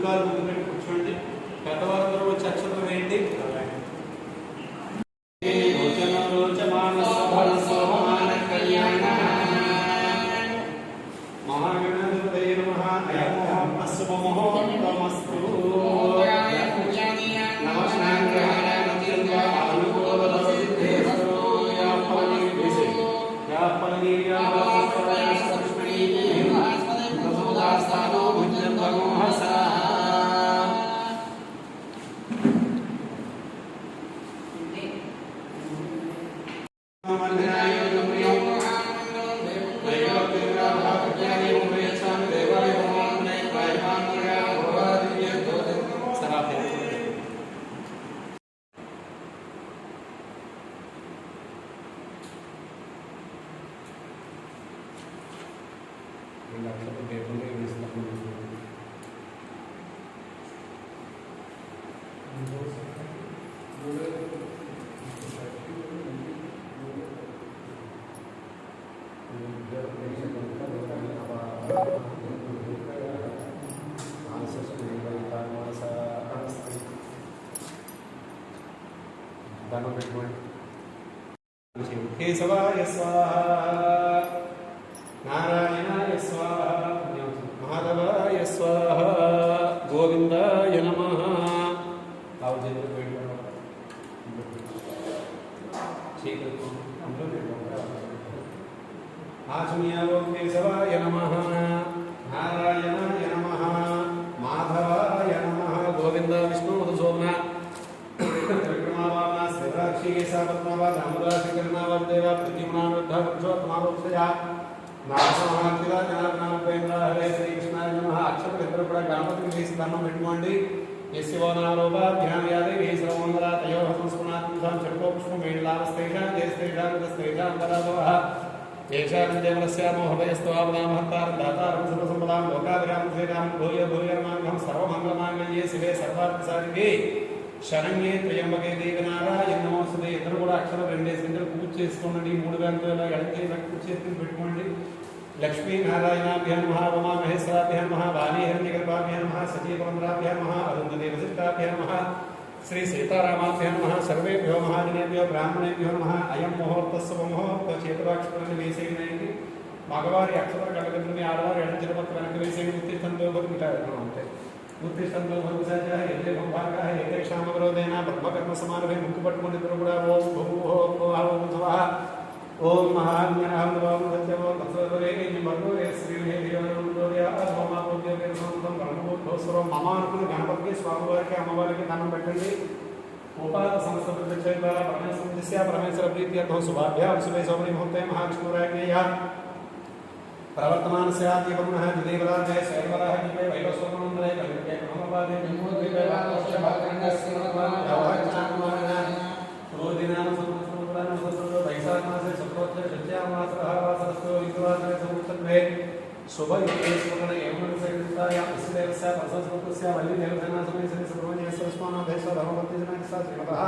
కుడికాలు ముందు పెట్టి కూర్చోండి. పెద్దవారందరూ వచ్చి అక్షతలు వేయండి. మహాగణాధిపతయే నమః. అయం శుభముహూర్తమస్తు. కేశవాయ స్వాహా, నారాయణాయ స్వాహా, మాధవాయ స్వాహా, గోవిందాయ నమః. ఆచమయాలో కేశవాయ నమః, నారాయణాయ నమః, మాధవాయ నమః, గోవింద విష్ణు మధుసూదన విక్రమావామ శ్రీరాక్షి కేశవత్మవ దామోదరాశికరణావ దేవ ప్రతిమనానుద్ధ పురుషోత్తమాలోక్షయ నారసింహార్తిల జనార్దనాపేంద్ర హరే శ్రీకృష్ణాయ నమః. అక్షతలిద్దరూ కూడా గణపతిని వేసి దండం పెట్టుకోండి. యస్యవనారోపాభ్యాం శ్రవణందరా తయో సంస్మరణాత్మకం షట్కోపుష్పం వేణులావస్తేషాం జయస్తేషాం తస్తేషాం పరాభవః ఏషాం దేవలస్యామో హృదయస్త్వావదామహత్తారం దాతారం సర్వసంపదాం లోకాభిరామం శ్రీరామం భూయ భూయర్మాంగం సర్వమంగళమాంగళ్యే శివే సర్వార్థసాధికే శరణ్యే త్రయంబకే దేవి నారాయణ నమోస్తుతే. ఇద్దరు కూడా అక్షరం 2 సెంటర్ పూజ చేసుకోండి. 3 గంటల ఎడకి పూజ చేసుకుని పెట్టుకోండి. లక్ష్మీ నారాయణాభ్యాం నమః, ఉమా మహేశ్వరాభ్యాం నమః, వాణీ హిరణ్యగర్భాభ్యాం నమః, సచీవరంధ్రాభ్యాం నమః, అరుంధతి వసిష్ఠాభ్యాం నమః, శ్రీ సీతారామాభ్యాం నమః. సర్వేభ్యో మహాజనేభ్యో బ్రాహ్మణేభ్యో నమః. అయం ముహూర్తస్సు ముహూర్త చేతురాక్షరాన్ని వేసేయండి. మగవారి అక్షర గడగడ్డని ఆడవారి ఎడ చిరపత్ర వెనక వేసేయండి. ఉత్తిష్టంతో అంటే ఉత్తిష్టంతో భరుసాచ ఎదే భంభాగా ఏదే క్షామవరోధేన బ్రహ్మకర్మ సమానమై ముక్కు పట్టుకుని ఇద్దరు కూడా ఓం భూం ఓం భవః ఓం మహాజ్ఞానం ఓం సత్యం ఓం తత్సర్వే మర్గోరే శ్రీదేవియోర్య ఓమాపోద్యోగే సంతం బ్రహ్మోద్భవస్వరం మమానుకుని గణపతికి స్వామివారికి అమ్మవారికి దండం పెట్టండి. ఉపాద సమస్త ప్రత్యక్ష పరమేశ్వర పరమేశ్వర ప్రీత్యర్థం శుభాభ్యాం శుభే సౌమని ముహూర్తే మహావిష్ణురాజ్ఞేయ ప్రవర్తమాన స్యాత్యపర్ణః దిదేవరాజయ శైవరాహ దివే వైవస్వమందరే కవికే బ్రహ్మపాదే జన్మోద్విపే వాస్తవభాగంగస్య నమః రోదినామ సంవత్సరాన సంవత్సరో వైశాఖ మాసే శుక్లపక్ష షష్ఠ్యామాసః వాసరస్తో విద్వాసే సంవత్సరే శుభయుగే స్మరణ ఏమన సైతాయ అస్దేవస్య ప్రసస్మతస్య వల్లి దేవసేనా సమయ శ్రీ సుబ్రహ్మణ్యేశ్వర స్వామి దేశ ధర్మపతి జనస్య శ్రీమతః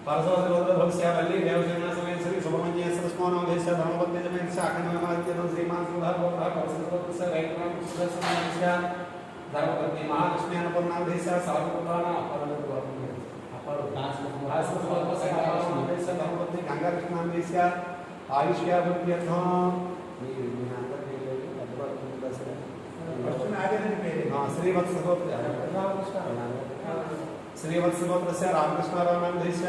పరసోదరోధభస్య వల్లి దేవసేనా సమయ శ్రీ సుబ్రహ్మణ్యేశ్వర స్వామి దేశ ధర్మపతి జనస్య అఖండమహాత్యనం శ్రీమాన్ సుధాభోగ పరసస్మతస్య వైకుంఠ సుదర్శనస్య ధర్మపతి మహాలక్ష్మీ అన్నపూర్ణ దేశ సాధుపురాణ ధర్మపతి గంగాకృష్ణ దేశ ఆయుష్యాభివృద్ధ్యర్థం శ్రీవత్సగోత్రస్య రామకృష్ణారావు నామ దేశ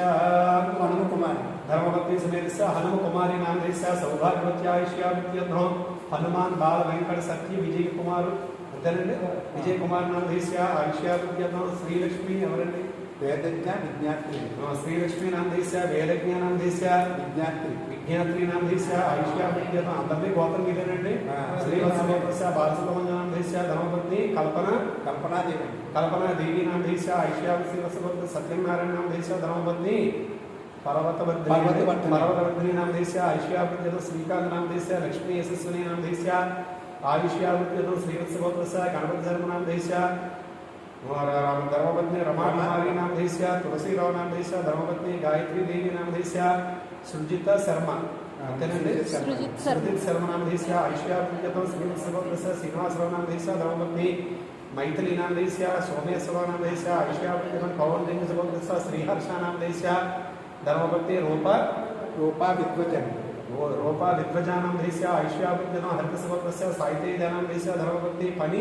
హనుమకుమారి ధర్మపత్ని సమేతస్య హనుమకుమారి నామ దేశ సౌభాగ్యవత్యాయుష్యాభివృద్ధ్యర్థం హనుమాన్ బాల వెంకట సత్య విజయ్ కుమారు అంతేనండి. విజయ్ కుమార్ నామ దేశ ఆయుష్యాభివృద్ధ్యర్థం. శ్రీలక్ష్మి ఎవరండి? వేదజ్ఞ విజ్ఞాత్రి. శ్రీలక్ష్మీ నామ దేశ వేదజ్ఞ నామ దేశ విజ్ఞాత్రి. విజ్ఞాత్రి నామ దేశ ఆయుష్యాభివృద్ధ్యర్థం. అందరినీ గోత్రం ఇదేనండి. శ్రీవత్సగోత్రస్య బాలసుబ్రహ్మణ్య నామ దేశ ధర్మపత్ని కల్పనాదేవి. కల్పనాదేవి నామ దేశ ఆయుష్యాభివృద్ధ్యర్థం. సత్యనారాయణ నామ దేశ ధర్మపత్ని పర్వతవర్ధిని నామ దేశ ఆయుష్యాభివృద్ధ్యర్థం. శ్రీకాంత్ నామ దేశ లక్ష్మీ యశస్విని నామ దేశ ఆయుష్యాభివృద్ధ్యర్థం. శ్రీవత్సగోత్రస్య గణపతి ధర్మ నామ దేశ धर्मपत्नी रमाकुमारी नाम देश तुलसीराव नाम देश धर्मपत्नी गायत्री देवी नाम देश सुजिता शर्मा అంతేనండి. సృజిత్ శర్మనామధేస్య ఐశ్వర్యతం శ్రీవత్సగోత్రస్య శ్రీనివాసరావునామధేస్య ధర్మపత్ని మైథిలీనామధేస్య సోమేశ్వరనామధేస్య ఐశ్వర్యతం పవన్లింగసగోత్రస్య శ్రీహర్షానామధేస్య ధర్మపత్ని రూపా విద్వజానామధేస్య ఐశ్వర్యతం హరితసగోత్రస్య సాహితీజానామధేస్య ధర్మపత్ని పని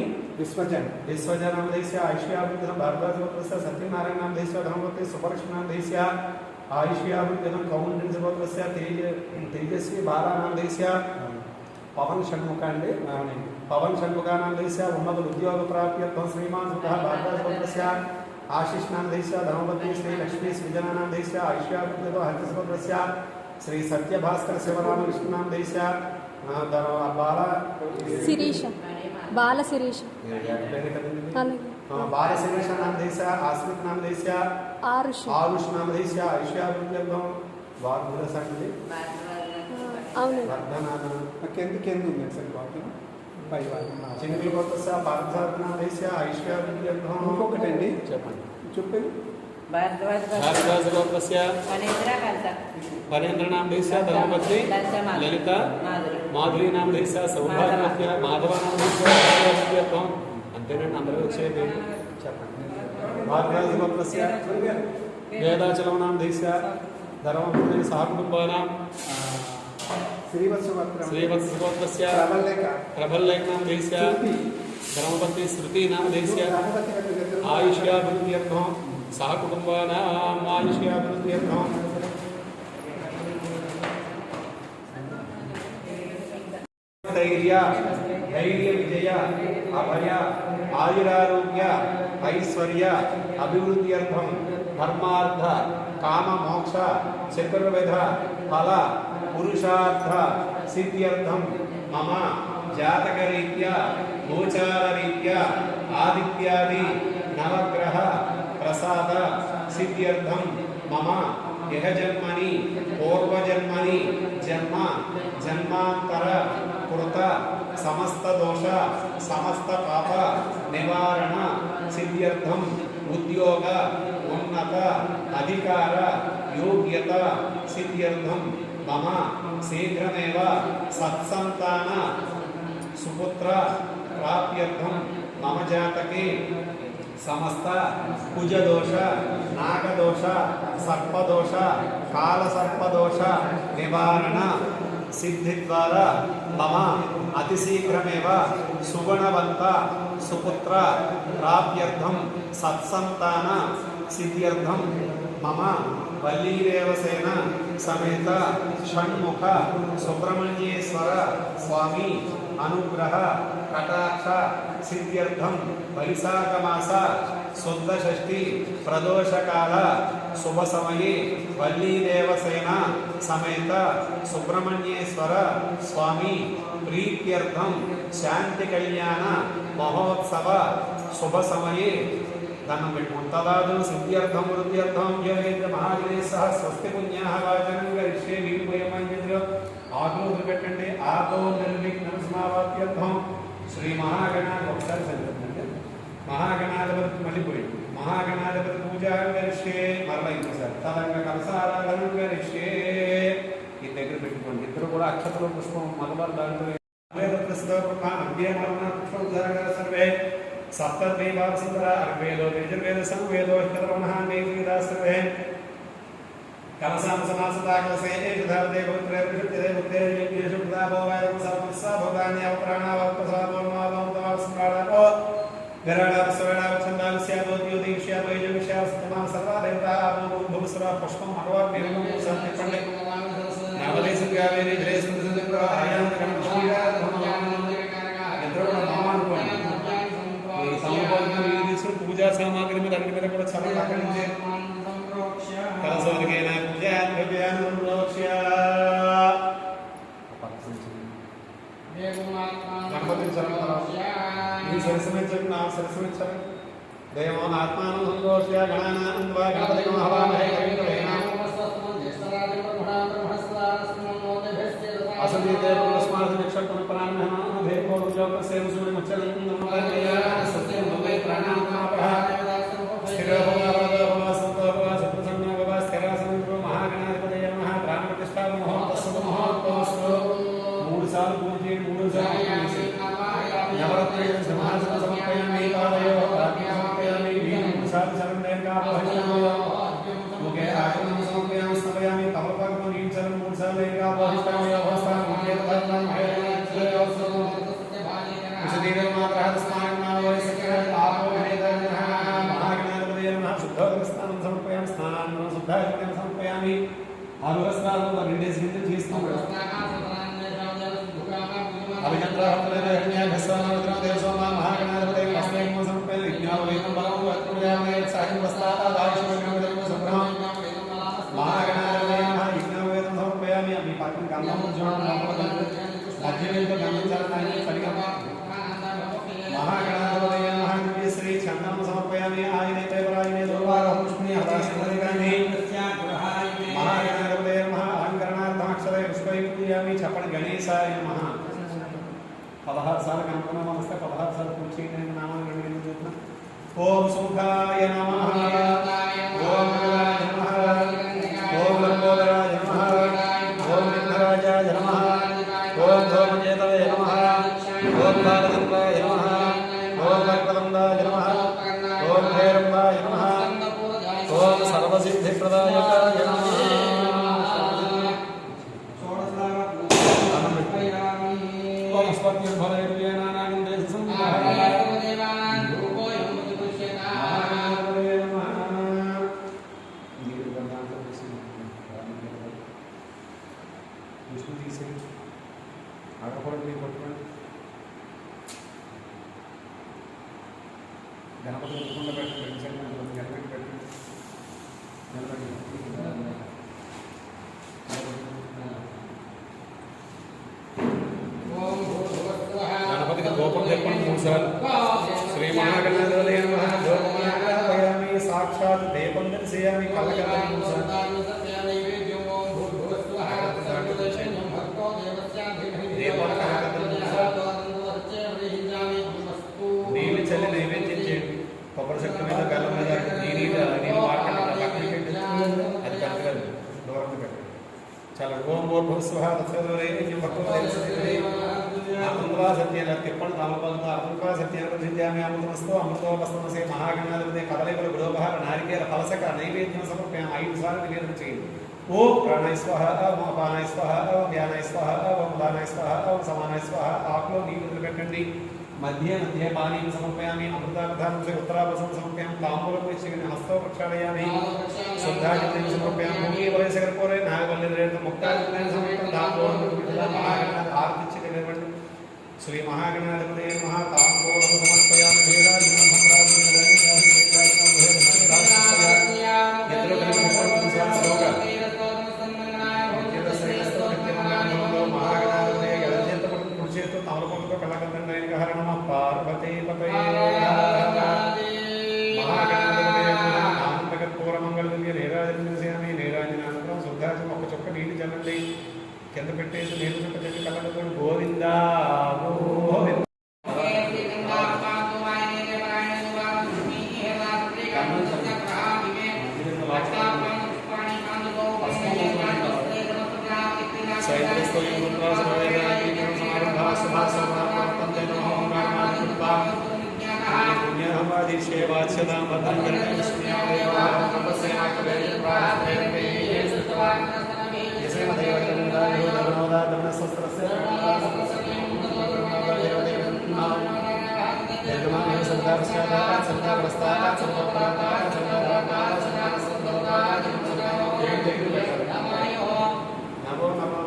విశ్వజనామధేస్య ఐశ్వర్యతం భారద్వాజగోత్రస్య సత్యనారాయణనామధేస్య ధర్మపత్ని సుపలక్ష్మీనామధేస్య आयुष्याभिगतं कौंडिन्यसगोत्रस्य तेजस्वी बालानामधेस्य पवन षण्मुखांडे पवन षण्मुखानामधेस्य उन्नत उद्योग प्राप्त्यर्थं श्रीमान् सुखः भारद्वाजगोत्रस्य आशिष्नामधेस्य धर्मपत्नी श्री लक्ष्मी सृजनानामधेस्य आयुष्याभिगतं हरितसगोत्रस्य श्री सत्यभास्कर शिवरामकृष्णनामधेस्य बाल शिरीष बालशिरीष नामधेस्य आस्मित नामधेस्य आरुष नामधेस्य ऐश्वर्यं वाग्विरसंगे वर्धनादन केंद्र ఉంది సార్ వాటి పై వాటి చింగిల్ గోత్రస్య పార్థార్థ నామధేస్య ఐశ్వర్యం ఇంకొకటండి చెప్పండి భారద్వాజ గోత్రస్య फणेन्द्र नामधेस्य धर्मपत्नी ललिता माधुरी नामधेस्य सौभाग्यवत्य माधव नामधेस्य अंतेనండి అందరూ వచ్చేది చెప్పండి భారద్వాజ గోత్రస్య వేదాచలం నామధేస్య ధర్మపత్ని సహకుటుంబానాం श्रीवत्स गोत्रस्य प्रबललेख नामधेस्य धर्मपत्नी श्रुति नामधेस्य आयुष्याभिवृद्ध्यर्थं सहकुटुम्बानाम् आयुष्याभिवृद्ध्यर्थं धैर्य विजय अभय आयुरारोग्य ऐश्वर्य अभिवृद्ध्यर्थं धर्मार्थ काम मोक्ष चतुर्विध फल पुरुषार्थ सिद्ध्यर्थं मम जातकरीत्या गोचाररीत्या आदित्यादि नवग्रह प्रसाद सिद्ध्यर्थं मम यह जन्मनि पूर्वजन्मनि जन्म जन्मांतर कृत समस्त दोष समस्त पाप निवारण सिद्ध्यर्थं उद्योग उन्नत अधिकार योग्यता सिद्ध्यर्थं मम शीघ्रमेव सत्संतान सुपुत्र प्राप्त्यर्थं मम जातके समस्त कुजदोष नागदोष सर्पदोष कालसर्पदोष निवारण सिद्धि द्वारा मम अतिशीघ्रमेव सुगुणवंत सुपुत्र प्राप्त्यर्थं सत्संतान सिद्ध्यर्थं मम वल्लीदेवसेन समेत षण्मुख सुब्रह्मण्येश्वर स्वामी अनुग्रह कटाक्ष सिद्ध्यर्थं वैशाख मास शुद्ध षष्ठी प्रदोष काल शुभ समये वल्लीदेवसेन समेत सुब्रह्मण्येश्वर स्वामी प्रीत्यर्थं शांति कल्याण महोत्सव शुभ समये धनं विमुक्तदादु सिद्ध्यर्थं वृद्ध्यर्थं योगेन्द्र महागिरे सह स्वस्ति पुण्याः वाचनं करिष्ये विपुयमञ्जद्र आगोद्र పెట్టండి आगो निर्विघ्नं समावाप्त्यर्थं श्री महागणाधिपति महागणाधिपति मल्लिपोई महागणाधिपति पूजा करिष्ये మరలా ఇంకోసారి తదంగ కలసారాధనం करिष्ये ఈ దగ్గర పెట్టుకోండి ఇద్దరు కూడా అక్షతలు పుష్పం మగవారు దాంట్లో వేద ప్రసిద్ధ బ్రహ్మ అభ్యమరణ పుష్పం ధారణ సర్వే सप्तद्वीपाः सुन्दरा ऋग्वेदो यजुर्वेदो सामवेदो हितर्वणः नैवेदाः सर्वे कलसां समासता कलसे एकधावते पवित्रे प्रशुद्धे बुद्धे यज्ञेषु प्रदापो वैदं सर्वस्सा भूतानि अवप्राणावपसादो मावं सम्राडापो गराडावस्वरावच्छन्दालस्यादोद्योतिष्याद्वैजविष्यास्तमां सर्वा देवताः भूभुवस्वरा पुष्पं भगवान् निर्मं शान्ति पंडे नामदेशं गावेरि जलेसुन्दरं पूजा सामग्री में अग्नि में छवि लाखनिंचे कलसोदकेन पूजां द्रव्यान् प्रोक्ष्य गणपति चरणं ఈ సరస్వతి నామ సరస్వతి చరణం దేవో ఆత్మానం సంతోష్య గణానాం త్వా గణపతిం హవామహే असंदीते पुरस्मार्थ निक्षेपण प्राणः भेको जोगस्य मुसुमे मुच्चलं नमोया सत्यं भवे प्राणानापः स्थिरोभव संतो भव सुप्रसन्नो भव स्थिरासनं महागणाधिपतये नमः प्राणप्रतिष्ठा महोत्सव శుద్ధాచమనం సమర్పయామి ఆరు వస్త్రాలను రెండేసి గింజలు చేస్తాం श्री चंदन समर्पयामि आयने देवरायने दुर्वार पुष्पि हताशमदिगानि महागणाधिपतये नमः अहंकरणार्थमक्षरे पुष्पै पूजयामि छपण गणेशाय नमः 16 साल गणपति नमस्ते 16 साल पूछी ने नाम गणपति जोतना ओम सुखाय नमः ओम गणाय नमः ओम लंबोदराय नमः ओम विघ्नराजाय नमः ओम धूमकेतवे नमः ओम बालचंद्राय नमः ओम भक्तवृंदाय नमः ओम भैरवाय नमः ओम सर्वसिद्धिप्रदायकाय नमः ओम स्वर्गभरेण नागेन्द्र గణపతి కుండ పెట్టి గణపతి పెట్టి గణపతికి గోపం చెప్పండి 3 సార్లు శ్రీ మహాగణాధిపతయే నమః గోపయామి సాక్షాత్ దీపం దర్శయామి కళ్ళకద్దని 3 సార్లు దీపాల కళ్ళకద్దని 3 సార్లు నీళ్ళు చల్లి నైవేద్యం చేయండి కొబ్బరి చెట్టు మీద బెల్లం మీద నీళ్ళు వాడకండి పక్కన పెట్టి అది పెట్టగలరు దూరం పెట్టండి చాలా ఓం భూర్భువస్సుః తత్సవితుర్వరేణ్యం భర్గో దేవస్య అమృతా సత్యేన తిప్పణ తామపంతో అమృతా సత్యేన ప్రసిద్ధ్యామి అమృతమస్తు అమృతోపస్తమసే మహాగణాధిపతే కదలికలు గృహోపహార నారికేల ఫలసక నైవేద్యం సమర్పయామి 5 సార్లు నివేదన చేయండి ఓం ప్రాణాయ స్వాహ ఓం అపానాయ స్వాహ ఓం వ్యానాయ స్వాహ ఓం ఉదానాయ స్వాహ ఓం సమానాయ స్వాహ ఆకులో నీళ్ళు పెట్టండి मध्ये मध्ये पानीं समर्पयामि अमृतावधानं से उत्तरावसं समर्पयामि ताम्बूलपुष्पं हस्तौ प्रक्षालयामि शुद्धाचमनं समर्पयामि भूमिवरे सकर्पूरे नागवल्लीरेण मुक्ताचमनं समर्पयामि ताम्बूलं महागणाधिपतये आर्तिच्यते निर्वण्य श्री महागणाधिपतये नमः ताम्बूलं समर्पयामि भेदादिनं पार्वती पतये महागणाधिपतये आनंदकर्पूर मंगलद्रव्य నీరాజనామి నీరాజనానంతరం శుద్ధాచమనం ఒక చుక్క నీళ్ళు చల్లండి కింద పెట్టేసి నీళ్ళు చుక్క చెట్టు కళ్ళతో గోవిందా గోవింద सेवाच्यतां भद्रं नमो नमो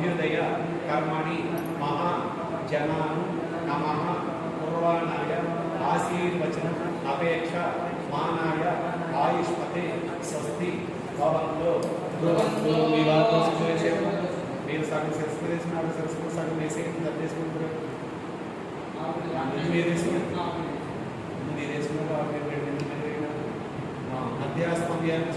అభ్యుదయ కర్మణి మహా జనాను నమః పూర్వాణాయ ఆశీర్వచనం అపేక్ష మానాయ ఆయుష్మతే స్వస్తి భవంతో భవంతో వివాహం చేసేది మీరు సగం సరస్వతి వేసినాడు సరస్వతి సగం వేసి చేసుకుంటారు మీరు వేసుకున్నారు అధ్యాస్మవ్యాన్ని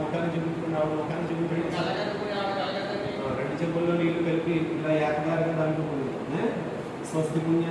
ముఖాన్ని చూపించుకున్నాడు ముఖాన్ని చూపించుకుని రెండు చెంబుల్లో నీళ్లు కలిపి ఇలా ఏకదారిగా దాంట్లో స్వస్తి పుణ్య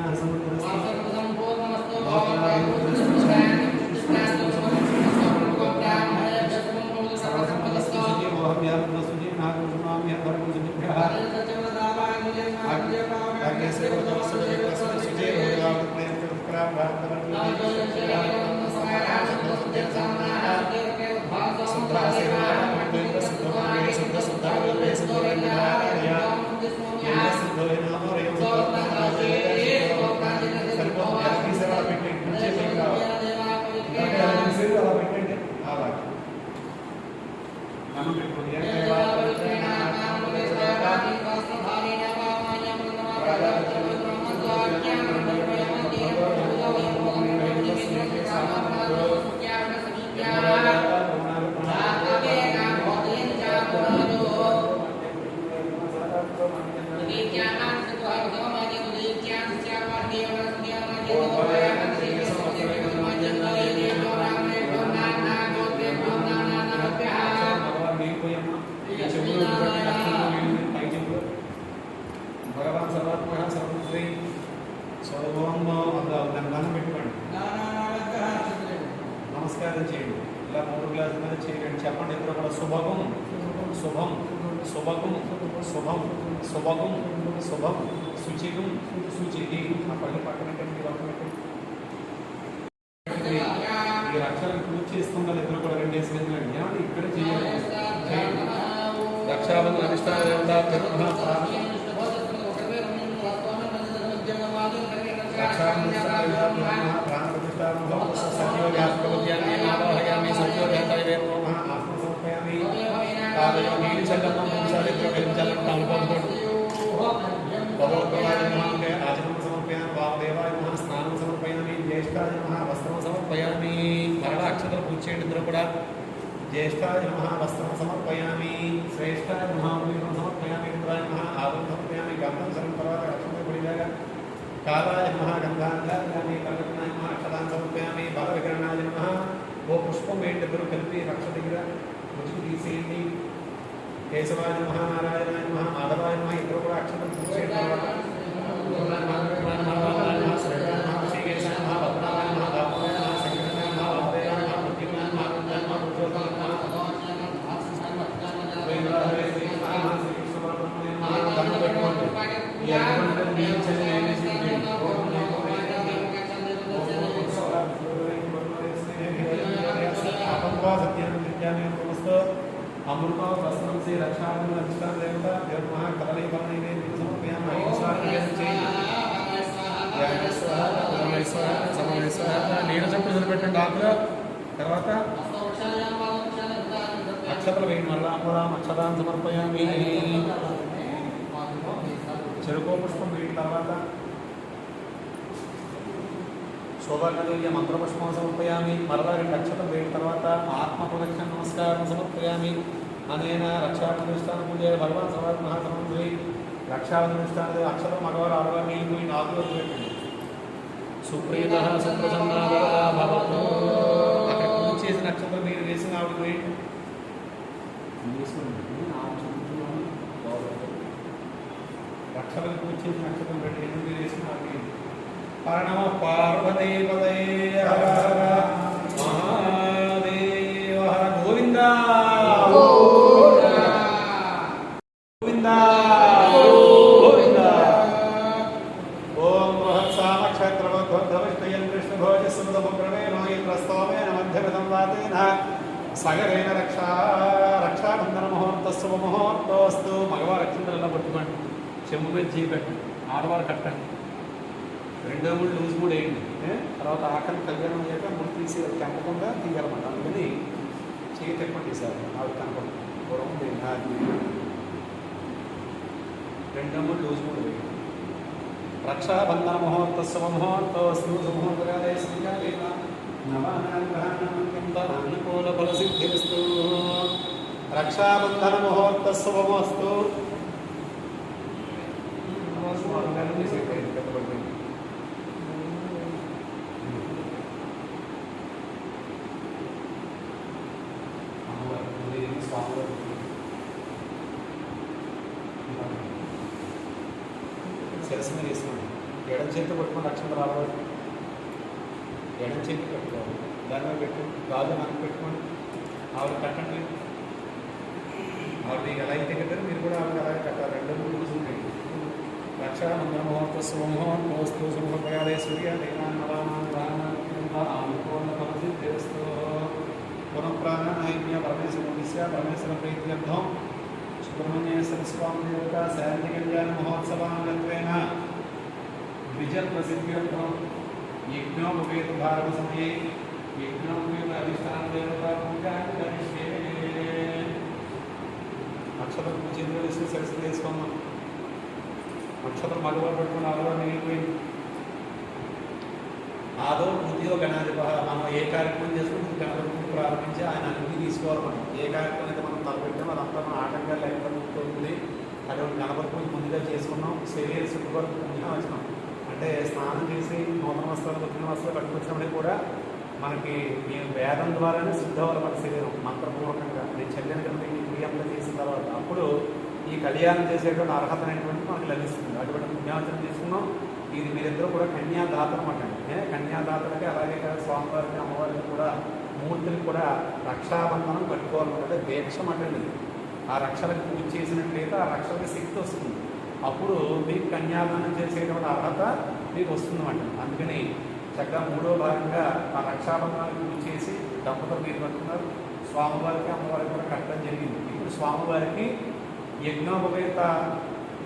నమస్కారం చేయండి ఇలా 3 గ్లాసుల మీద చేయండి చెప్పండి ఇద్దరు కూడా శుభం శుభం శుభకం శుభం శుభకం శుభం శుచికం శుచికి ఆ పళ్ళు పక్కన ఈ రక్షణ పూజ చేసుకుంటారు ఇద్దరు కూడా 2 డేస్ వెళ్ళండి ఏమంటే ఇక్కడ చేయాలి రక్షాబంధన అధిష్టాన స్నానం సమర్పయామి జ్యేష్ఠాయ నమః వస్త్రం సమర్పయామి మరణ అక్షతలు పూజ చేయండి ఇద్దరు కూడా జ్యేష్ఠాయ నమః వస్త్రం సమర్పయామి శ్రేష్ఠాయ నమః సమర్పయామి ఇంద్రాయ నమః ఆదం సమర్పయామి గంధం సరం తర్వాత అక్షతలు పడిలాగా కాలాయ నమః గంధాంగామి కల్పనాయ నమః అక్షతాన్ సమర్పయామి బల వికరణాయ నమః ఓ పుష్పం వేయండి ఇద్దరు కలిపి రక్ష దగ్గర ముసుగు తీసేయండి కేశవాయ నమః నారాయణాయ నమః మాధవాయ నమః ఇద్దరు కూడా అక్షతలు పూజ చేయండి अमृता वस्त्रम से रक्षाबंधन अधिष्ठान देवता देव महा कदली बलने में समर्पयामि నీడ చెప్పులు నిలబెట్టండి ఆకుల తర్వాత అక్షతలు వేయండి మళ్ళా అమృతం అక్షతాన్ని సమర్పయామి చెరుకో పుష్పం వేయిన తర్వాత శోభాకల్య మంత్రపుష్పం సమర్పయామి మరలా 2 అక్షతలు వేయిన తర్వాత ఆత్మప్రదక్షిణ నమస్కారం సమర్పయామి అనేన రక్షాబంధన పూజ భగవాన్ సర్వాత్ మహాసమంత్రి రక్షాబంధన అక్షరం మగవారు ఆడవారు నీళ్ళు పోయి 4 రోజులు పెట్టండి సుప్రీత సుప్రసన్నావరదా భవతు అక్కడ పూజ చేసిన నక్షత్రం మీరు వేసిన ఆవిడ వేయండి రక్షలను పూజ చేసిన నక్షత్రం పెట్టి ఎందుకు మీరు వేసిన ఆవిడ పరణమ పార్వతీపదే హర హర మహాదేవ హర గోవింద గోవింద గోవింద ఓం బృహత్సామక్షత్రవద్భద్రవిష్ణయం కృష్ణభోజ సుమదముగ్రమే మహి ప్రస్తోమే నమధ్యగతం వాతేన సగరేణ రక్షాబంధన ముహూర్త శుభ ముహూర్తోస్తు. మగవారు అక్షంతలలో పట్టుకోండి, చెంబు మీద చేయి పెట్టండి, ఆడవారు కట్టండి, 2 లూజ్ మూడు వేయండి. తర్వాత ఆఖరి కళ్యాణం అయ్యాక ముడి తీసి కనపకుండా తీయాలన్నమాట. అందుకని చేయి తెప్పండి తీసారు ఆవిడ కనపడదు. పూర్వం 2 లూజ్ మూడు వేయండి. రక్షాబంధన ముహూర్త శుభ ముహూర్తోస్తు. శుభముహూర్తకాలే శ్రీకాళేన నవానానుకూల ఫలసిద్ధిస్తు. రక్షాబంధన ముహూర్త శుభమస్తు. శిరస్సు మీద వేసుకోండి. ఎడం చేతి పట్టుకుని రక్షణ రావాలి. ఎడం చేతి పెట్టుకోవాలి, దాని మీద పెట్టు. గాజు నాకు పెట్టుకోండి, ఆవిడ కట్టండి. ఆవిడ ఎలా అయితే కట్టారు మీరు కూడా ఆవిడ అలాగే కట్టాలి. 2 లూజ్ ఉంటాయి. రక్షాబంధన ముహూర్త శుభముహూర్తోస్తు. శుభప్రయాలే సూర్యాదేవాన్మలానానుకూలఫలసిద్ధిస్తు. పునఃప్రాణాయ పరమేశ్వరస్య పరమేశ్వర ప్రీత్యర్థం సుబ్రహ్మణ్యేశ్వర స్వామి దేవత శాంతి కళ్యాణ మహోత్సవాంగత్వేన ద్విజ ప్రసిద్ధ్యర్థం యజ్ఞోపవేత భారత సమయే యజ్ఞోపవేత అధిష్టాన దేవత పూజాన్ని కరిష్యే. నక్షత్రం చేతులు వేసి సరస్సు చేసుకోమా. నక్షత్రం మగవారు పెట్టుకుని ఆడవారు మిగిలిపోయింది. ఆదో ఉద్యోగ గణాధిప. మనం ఏ కార్యక్రమం చేసుకుంటే గణపతిని ప్రారంభించి ఆయన అన్ని తీసుకోవాలి. మనం ఏ కార్యక్రమం అయితే మనం తలపెట్టామో అదంతా మన ఆటంకాలు లేకుండా ఉంటుంది. అటువంటి గణపతి పూజ ముందుగా చేసుకున్నాం. శరీర శుద్ధి వరకు పుణ్యం వచ్చినాం అంటే స్నానం చేసి నూతన వస్త్రాలు కొత్త వస్త్రాలు కట్టుకొచ్చినప్పటికీ కూడా మనకి వేదం ద్వారానే శుద్ధ అవ్వాలి మన శరీరం మంత్రపూర్వకంగా. నేను చెల్లెని కనుక ఈ క్రియంలో చేసిన తర్వాత అప్పుడు ఈ కళ్యాణం చేసేటువంటి అర్హత అనేటువంటి మనకు లభిస్తుంది. అటువంటి పుణ్యార్చన తీసుకున్నాం. ఇది మీరిద్దరూ కూడా కన్యాదాతలు అన్నమాట. కన్యాదాతలకి అలాగే స్వామివారికి అమ్మవారికి కూడా మూర్తులకు కూడా రక్షాబంధనం కట్టుకోవాలన్నమాట. దీక్ష అటండి. ఆ రక్షలకు పూజ చేసినట్లయితే ఆ రక్షలకి శక్తి వస్తుంది. అప్పుడు మీకు కన్యాదానం చేసేటువంటి అర్హత మీకు వస్తుందన్నమాట. అందుకని చక్కగా 3వ భాగంగా ఆ రక్షాబంధనాన్ని పూజ చేసి దంపతులు మీరు కట్టుకున్నారు. స్వామివారికి అమ్మవారికి కూడా కట్టడం జరిగింది. ఇప్పుడు స్వామివారికి యజ్ఞోపవేత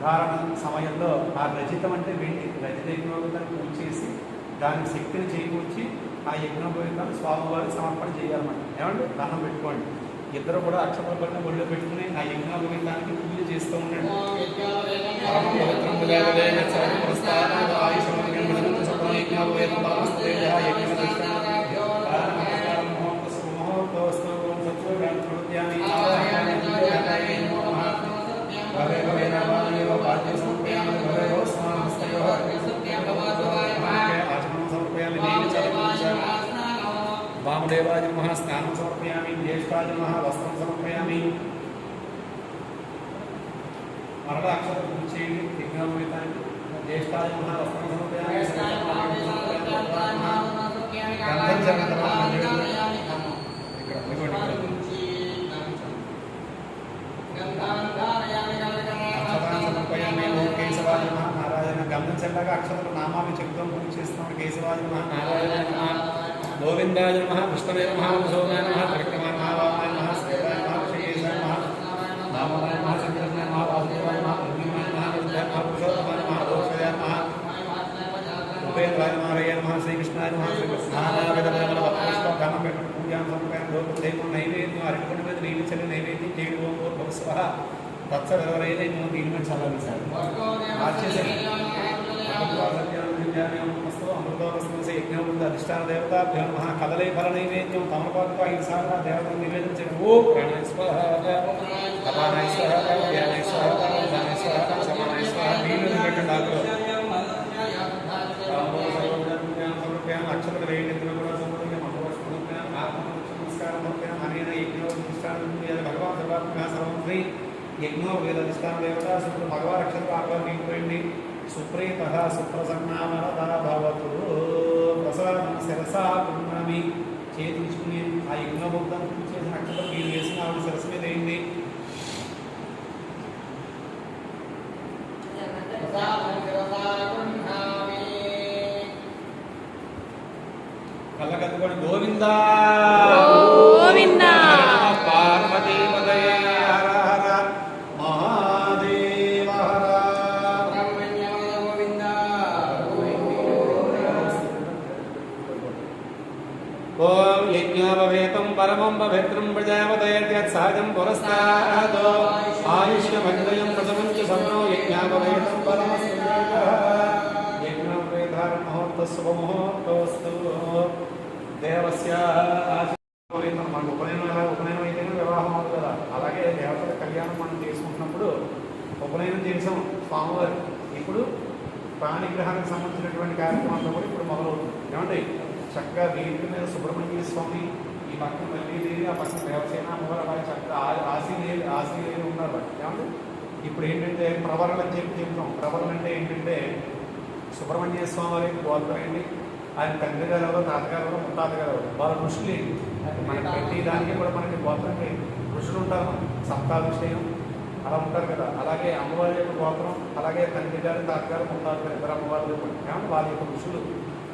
ధారణ సమయంలో ఆ రజితం అంటే వెండి రజిత యజ్ఞోపవేతాన్ని పూజ చేసి దానికి శక్తిని చేకూర్చి ఆ యజ్ఞోపవేతాన్ని స్వామివారికి సమర్పణ చేయాలన్నమాట. ఏమంటే దండం పెట్టుకోండి. ఇద్దరు కూడా అక్షర పట్టిన ఒళ్ళు పెట్టుకుని ఆ యజ్ఞోపవేతానికి పూజ చేస్తూ ఉండండి. వామదేవాయ నమః స్నానం సమర్పయామి. జ్యేష్ఠాయ నమః వస్త్రం సమర్పయామి. మరలా అక్షర పూజ చేయండి. యజ్ఞోపవేతానికి జ్యేష్ఠాయ నమః వస్త్రం సమర్పయామి. కేశవాయ నమః నారాయణ. గంధం చెల్లగా అక్షతలు నామాన్ని చెప్తాం పూజ చేస్తున్నాం. కేశవాయ నమః నారాయణ నమః గోవిందాయ నమః విష్ణవే నమః మధుసూదనాయ నమః త్రికమాయ నమః వామాయ నమః శ్రీరాయ నమః ఋషికేశాయ నమః నామాయ నమః శంకరాయ నమః వాసుదేవాయ నమః ప్రద్యుమ్నాయ నమః విష్ణువాయ నమః పురుషోత్తమాయ నమః దోషయాయ నమః ఉపేంద్రాయ నమః నమః శ్రీకృష్ణాయ నమః శ్రీకృష్ణానావిధమైన పుష్పగణం పెట్టు పూజాం సమర్పయామి. దోపదేవం నైవేద్యం అరటిపండు మీద నీళ్ళు చల్లి నైవేద్యం చేయడం ఓం భూర్భువస్వః తత్సవితుర్వరేణ్యం. నేను దీని మీద చల్లాలి సార్ మార్చేసాను. అమృతోపస్మసి యజ్ఞోపంద అధిష్టాన దేవతాభ్యో నమః. కదలే ఫల నైవేద్యం తమలపాకు 5 సార్లు దేవతను నివేదించండి. ఓ ప్రాణాయ స్వాహ, అపానాయ స్వాహ, వ్యానాయ స్వాహ, ఉదానాయ స్వాహ, సమానాయ స్వాహ. నీళ్ళు పెట్టండి. ఆకులో అక్షతలు వేయండి. ఇందులో కూడా సమృద్ధిగా మహోత్సవం నమస్కారం అనేన యజ్ఞోధిష్టానం భగవాన్ సర్వాత్మక సర్వం శ్రీ యజ్ఞో వేదధిష్టాన దేవత శుక్ర భగవాన్ అక్షతలు ఆకులో నీటిపోయింది. సుప్రీత సుప్రసన్నామరదా భవతు. ప్రసాదం శిరసా పుణ్యమి. చేతి తీసుకుని ఆ యజ్ఞోపం చేసిన అక్షరం మీరు వేసిన ఆవిడ శిరస్సు మీద వేయండి. కళ్ళకద్దుకొని గోవిందా परमं प्रजापतयत्यत्सहजं पुरस्तादो आयुष्यमग्रयं प्रथमं च समनो यज्ञापवेदं परमस्तु यज्ञं वेदारमहोत्तस्वमुहूर्तोऽस्तु देवस्य మనకు ఉపనయనం అయితేనే వివాహం అవుతుంది కదా. అలాగే దేవతల కళ్యాణం మనం చేసుకుంటున్నప్పుడు ఉపనయనం చేసాం స్వామివారి. ఇప్పుడు ప్రాణిగ్రహానికి సంబంధించినటువంటి కార్యక్రమాలతో కూడా ఇప్పుడు మొదలవుతుంది. ఏమంటే చక్కగా వీటి మీద సుబ్రహ్మణ్య స్వామి, ఈ పక్కన మల్లీదేవి, ఆ పక్కన దేవసేన అమ్మవారు అలాగే చక్కగా ఆశీదేవి ఉన్నారు. ఏమంటే ఇప్పుడు ఏంటంటే ప్రవరలు అని చెప్తాం. ప్రవరలు అంటే ఏంటంటే సుబ్రహ్మణ్య స్వామి వారి గోత్రం ఏంటి, ఆయన తండ్రి గారు ఎవరో, తాతగారు ఎవరో, ముత్తాత గారు ఎవరు, వాళ్ళ ఋషులు ఏంటి, మనకి ప్రతి దానికి కూడా మనకి గోత్రంకి ఋషులు ఉంటారు. సప్తాభిషేకం అలా ఉంటారు కదా. అలాగే అమ్మవారి యొక్క గోత్రం, అలాగే తండ్రి గారు, తాతగారు, ముత్తాత గారు, ఇద్దరు అమ్మవారి ఏమంటే వాళ్ళ యొక్క ఋషులు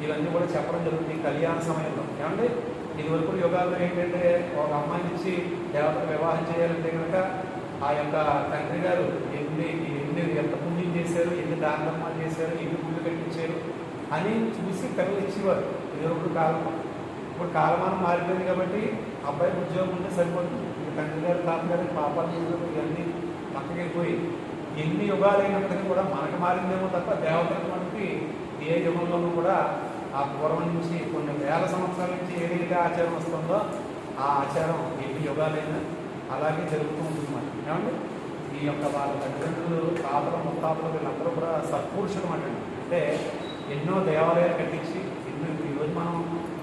ఇవన్నీ కూడా చెప్పడం జరుగుతుంది కళ్యాణ సమయంలో. ఏమంటే ఇది వరకు యుగాల్లో ఏంటంటే ఒక అమ్మాయిని ఇచ్చి దేవతను వివాహం చేయాలంటే కనుక ఆ యొక్క తండ్రి గారు ఎంత పుణ్యం చేశారు, ఎన్ని దాన ధర్మాలు చేశారు, ఎన్ని గుళ్ళు కట్టించారు అని చూసి కళ్ళు ఇచ్చేవారు ఇదివరకు కాలం. ఇప్పుడు కాలమానం మారిపోయింది కాబట్టి అబ్బాయికి ఉద్యోగం ఉంటే సరిపోతుంది. తండ్రి గారు, తాతగారు పాపాలు చేసినప్పుడు ఇవన్నీ పక్కకెళ్ళిపోయి ఎన్ని యుగాలైనప్పటికీ కూడా మనకు మారిందేమో తప్ప దేవతలకు మనకి ఏ యుగంలోనూ కూడా ఆ పూర్వం నుంచి కొన్ని వేల సంవత్సరాల నుంచి ఏదైతే ఆచారం వస్తుందో ఆ ఆచారం ఎన్ని యుగాలైనా అలాగే జరుగుతూ ఉంటుంది. మనకి ఏమంటే ఈ యొక్క వాళ్ళ తల్లిదండ్రులు, తాతలు, ముత్తాతలు వీళ్ళందరూ కూడా సత్పురుషులు అంటే ఎన్నో దేవాలయాలు కట్టించి ఈరోజు మనం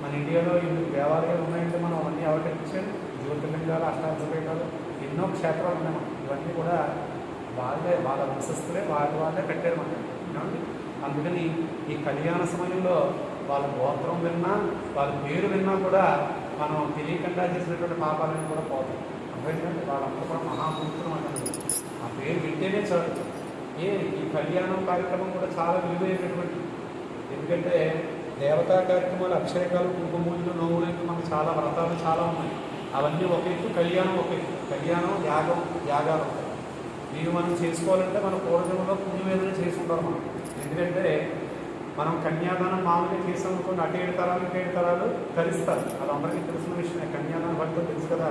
మన ఇండియాలో ఇన్ని దేవాలయాలు ఉన్నాయంటే మనం అవన్నీ ఎవరు కట్టించాడు? జ్యోతిర్లింగాలు, అష్టాదశపీఠాలు, ఎన్నో క్షేత్రాలు ఉన్నాయి మనం. ఇవన్నీ కూడా వాళ్ళ వంశస్థులే వాళ్ళే కట్టారు మనం. అందుకని ఈ కళ్యాణ సమయంలో వాళ్ళ గోత్రం విన్నా, వాళ్ళ పేరు విన్నా కూడా మనం తెలియకుండా చేసినటువంటి పాపాలను కూడా పోతాం. ఎందుకంటే వాళ్ళంతా కూడా మహాభూతులు అంటారు. ఆ పేరు వింటేనే చాలు. ఈ కళ్యాణం కార్యక్రమం కూడా చాలా విలువైనటువంటి. ఎందుకంటే దేవతా కార్యక్రమాలు, అభిషేకాలు, కుంకుమూజులు, నోములు, మనకు చాలా వ్రతాలు చాలా ఉన్నాయి. అవన్నీ ఒక ఎత్తు, కళ్యాణం ఒక ఎత్తు. కళ్యాణం యాగాలు ఉంటాయి. ఇవి మనం చేసుకోవాలంటే మన పూర్వజంలో పుణ్యం ఏదైనా చేసుకుంటారు మనం. ఎందుకంటే మనం కన్యాదానం మామూలుగా చేసామనుకోండి, అటు 7 తరాలు 7 తరాలు తరిస్తారు. అది అందరికీ తెలిసిన విషయమే. కన్యాదానం భక్తులు తెలుసు కదా.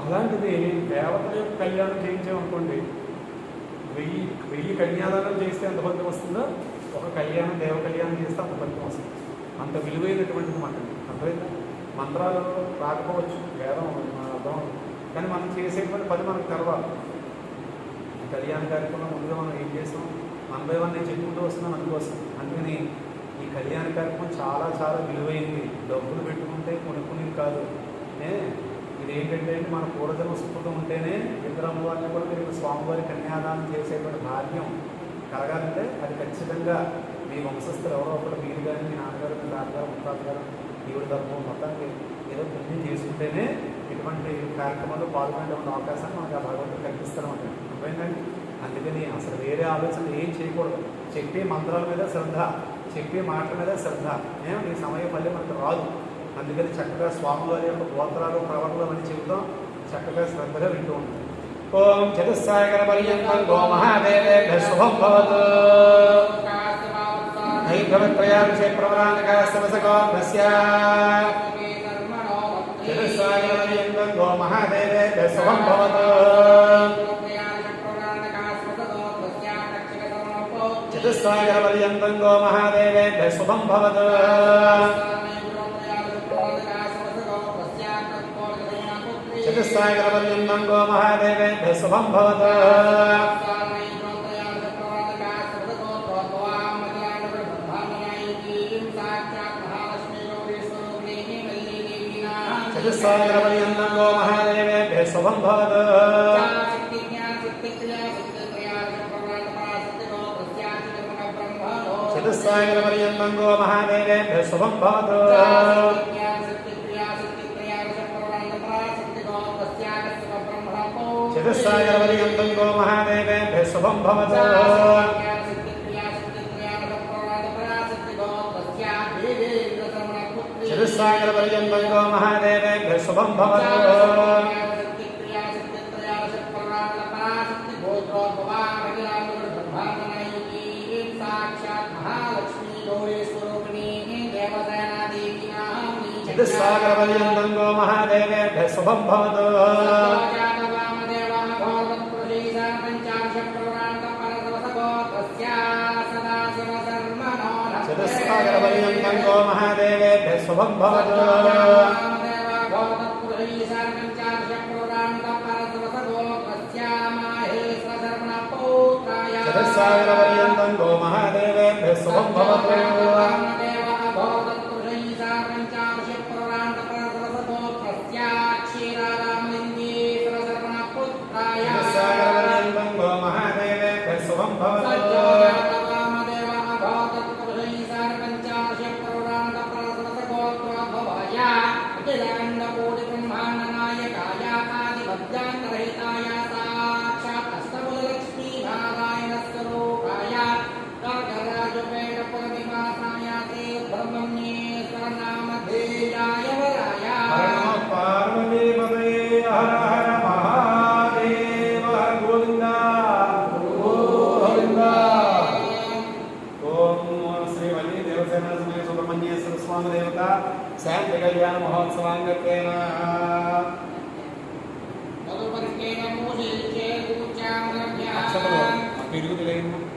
అలాంటిది దేవతల యొక్క కళ్యాణం చేయించామనుకోండి, 1000 కన్యాదానం చేస్తే ఎంత ఫలితం వస్తుందో ఒక కళ్యాణం, దేవ కళ్యాణం చేస్తే అంత ఫలితం వస్తుంది. అంత విలువైనటువంటిది మాట. అర్థమైందా? మంత్రాలు రాకపోవచ్చు, వేదం అర్థం, కానీ మనం చేసేటువంటి పని మనకు తెలవాలి. కళ్యాణ కార్యక్రమం ముందుగా మనం ఏం చేస్తాం, 1 by 1 నేను చెప్పుకుంటూ వస్తున్నాం అందుకోసం. అందుకని ఈ కళ్యాణ కార్యక్రమం చాలా చాలా విలువైంది. డబ్బులు పెట్టుకుంటే కొనుక్కునేది కాదు. ఇది ఏంటంటే మన పూర్వజన్మ సుకృతం ఉంటేనే ఇద్దరు అమ్మవారిని కూడా మీరు స్వామివారి కన్యాదానం చేసేటువంటి భాగ్యం కలగాలంటే అది ఖచ్చితంగా మీ వంశస్థులు ఎవరో ఒకరు, మీరు కానీ, మీ నాన్నగారు, మీ తాతగారు, ముత్తాత గారు, ఈవిడ ధర్మం మొత్తానికి ఏదో పుణ్యం చేసుకుంటేనే ఇటువంటి కార్యక్రమాల్లో పాల్గొనేటువంటి అవకాశాన్ని మనకు ఆ భగవంతుడు కల్పిస్తారన్నమాట. అర్థమైందండి? అందుకని అసలు వేరే ఆలోచన ఏం చేయకూడదు. చెప్పే మంత్రాల మీద శ్రద్ధ, చెప్పే మాటల మీద శ్రద్ధ. ఈ సమయం మళ్ళీ మనకు రాదు. అందుకని చక్కగా స్వామివారి యొక్క గోత్రాలు, ప్రవర్తనలు అని చెబుతాం. చక్కగా శ్రద్ధగా వింటూ ఉంటాం. ఓం చతుస్సాగర పర్యంతం గో మహాదేవేభ్యః శుభం భవతు. ఐభవత్రయాభిషేక ప్రవరానకాస్తవసగోత్రస్య చతుస్సాగర పర్యంతం గో మహాదేవేభ్యః శుభం భవతు. చతుస్సాగర పర్యంతం గో మహాదేవేభ్యః శుభం భవతు. చతుస్సాగర పర్యంతం గో మహాదేవేభ్యః శుభం భవతు. చతుస్సాగర పర్యంతం గో మహాదేవేభ్యః శుభం భవతు. చతుస్సాగర పర్యంతం గో మహాదేవేభ్యః శుభం భవతు. చతుస్సాగర పర్యంతం గో మహాదేవేభ్యః శుభం భవతు. చతుస్సాగర పర్యంతం గో మహాదేవేభ్యః శుభం భవతు. చతుస్సాగర పర్యంతం గో మహాదేవేభ్యః महादेवेभ्यः शुभं भवतु चतुस्सागरपर्यन्तं गो महादेवेभ्यः शुभं भवतु चतुस्सागरपर्यन्तं गो महादेवेभ्यः शुभं भवतु चतुस्सागरपर्यन्तं गो महादेवेभ्यः शुभं भवतु शांति कल्याण महोत्सवांगत्वेन अक्षतलो तिरुगुतुलेनु